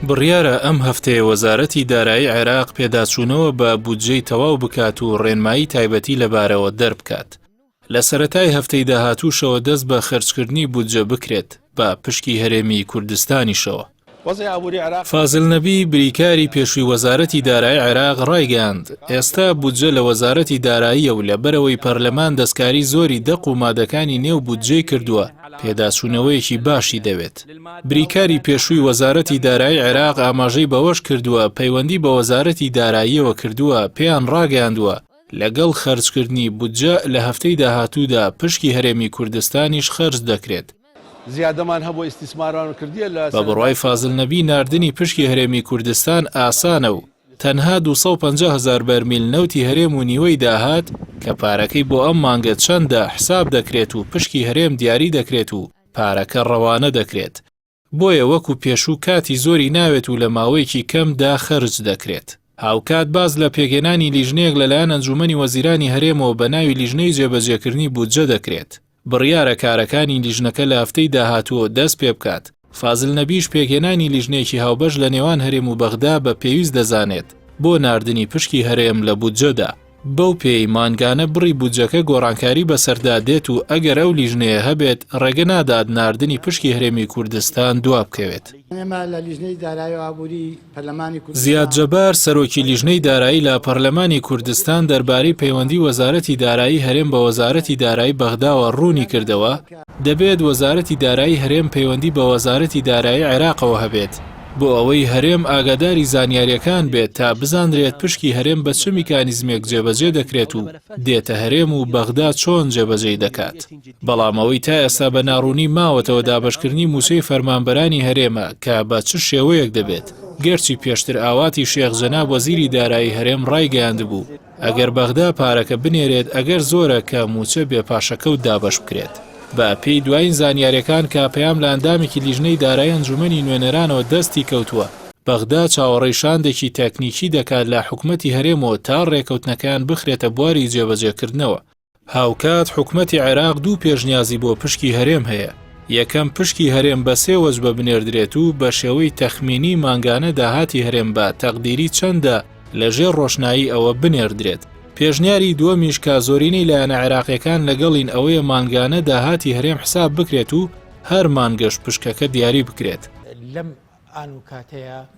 بڕیارە ئەم هەفتەیە وەزارەتی دارایی عێراق پێداچوونەوە بە بودجەی تەواو بکات و ڕێنمایی تایبەتی لەبارەوە دەربکات. لە سەرەتای هەفتەی داهاتووشەوە دەست بە خەرجکردنی بودجە بکرێت بە پشکی هەرێمی کوردستانیشەوە. فازڵ نەبی بریکاری پێشووی وەزارەتی دارایی عێراق ڕایگەاند ئێستا بودجە لە وەزارەتی داراییە و لەبەرەوەی پەرلەمان دەستکاری زۆری دەق و مادەکانی نێو بودجەی کردووە پێداچوونەوەیەکی باشی دەوێت. بریکاری پێشووی وەزارەتی دارایی عێراق ئاماژەی بەوەش کردووە پەیوەندی بە وەزارەتی داراییەوە کردووە پێیان ڕاگەاندووە لەگەڵ خەرجکردنی بودجە لە هەفتەی داهاتوودا پشکی هەرێمی کوردستانیش خەرج دەکرێت. زیادەمان هەبوو ئیستیسماران کردیە بە بڕوای فازڵ نەبی ناردنی پشکی هەرێمی کوردستان ئاسانە و تەنها 250,000 بەرمیل نەوتی هەرێم و نیوەی داهات کە پارەکەی بۆ ئەم مانگە چەندە حساب دەکرێت و پشکی هەرێم دیاری دەکرێت و پارەکە ڕەوانە دەکرێت. بۆیە وەکو پێشوو کاتی زۆری ناوێت و لە ماوەیەکی کەمدا خەرج دەکرێت. هاوکات باز لە پێگەێنانی لیژنەیەک لەلایەن ئەنجومەنی وەزیرانی هەرێمەوە بە ناوی لیژنەی جێبەجێکردنی بودجە دەکرێت. بڕیارە کارەکانی لیژنەکە لە هەفتەی داهاتووە دەست پێ بکات. فازڵ نەبیش پێگەێنانی لیژنەیەکی هاوبەش لە نێوان هەرێم و بەغدا بە پێویست دەزانێت بۆ ناردنی پشکی هەرێم لە بودجەدا. بەو پێی مانگانە بڕی بودجەکە گۆڕانکاری بەسەردا دێت و ئەگەر ئەو لیژنەیە هەبێت ڕێگە نادات ناردنی پشکی هەرێمی کوردستان دوا بکەوێت. زیاد جەبار سەرۆکی لیژنەی دارایی لە پەرلەمانی کوردستان دەربارەی پەیوەندی وەزارەتی دارایی هەرێم بە وەزارەتی دارایی بەغداوە ڕوونی کردەوە دەبێت وەزارەتی دارایی هەرێم پەیوەندی بە وەزارەتی دارایی عێراقەوە هەبێت بۆ ئەوەی هەرێم ئاگاداری زانیاریەکان بێت تا بزانرێت پشکی هەرێم بە چ میکانیزمێک جێبەجێ دەکرێت و دێتە هەرێم و بەغدا چۆن جێبەجێ دەکات. بەڵام ئەوەی تا ئێستا بە ناڕوونی ماوەتەوە دابەشکردنی موسەی فەرمانبەرانی هەرێمە کە بە چ شێوەیەک دەبێت. گەرچی پێشتر ئاواتی شێخ جەناب وەزیری دارایی هەرێم ڕایگەیاند بوو ئەگەر بەغدا پارەکە بنێرێت ئەگەر زۆرە کە موچە بێپاشەکەوت دابەش بکرێت. بە پێی دوایین زانیاریەکان کە پەیام لە ئەندامێکی لیژنەی دارایی ئەنجومەنی نوێنەرانەوە دەستی کەوتووە بەغدا چاوەڕێی شاندێکی تەکنیکی دەکات لە حکومەتی هەرێمەوە تا ڕێکەوتنەکان بخرێتە بواری جێبەجێکردنەوە. هاوکات حکومەتی عێراق دوو پێشنیازی بۆ پشکی هەرێم هەیە. یەکەم پشکی هەرێم بە 3 وەجبە بنێردرێت و بە شێوەی تەخمینی مانگانە داهاتی هەرێم بە تەقدیری چەندە لەژێر ڕۆشنایی ئەوە بنێردرێت. پێشنیاری دووەمیش کە زۆرینەی لایەنە عێراقیەکان لەگەڵین ئەوەیە مانگانە داهاتی هەرێم حساب بکرێت و هەر مانگەش پشکەکە دیاری بکرێت.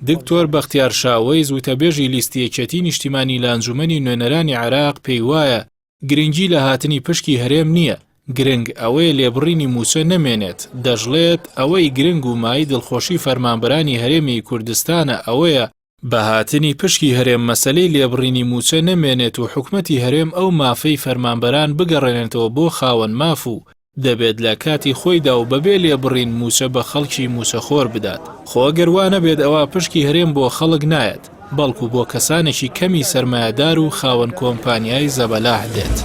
دکتۆر بەختیار شاوەی زوتەبێژی لیستی یەکێتی نیشتیمانی لە ئەنجومەنی نوێنەرانی عێراق پێی وایە گرنگی لە هاتنی پشکی هەرێم نییە، گرنگ ئەوەی لێبڕینی موچە نەمێنێت. دەژڵێت ئەوەی گرنگ و مای دڵخۆشی فەرمانبەرانی هەرێمی کوردستانە ئەوەیە بە هاتنی پشکی هەرێم مەسەلەی لێبڕینی موچە نەمێنێت و حکومەتی هەرێم ئەو مافەی فەرمانبەران بگەڕێنێتەوە بۆ خاوەن ماف و دەبێت لە کاتی خۆیدا و بەبێ لێبڕین موچە بە خەڵکی موچەخۆر بدات. خۆگەر وا نەبێت ئەوە پشکی هەرێم بۆ خەڵک نایەت بەڵکو بۆ کەسانێکی کەمی سەرمایەدار و خاوەن کۆمپانیای زەبەلاح دێت.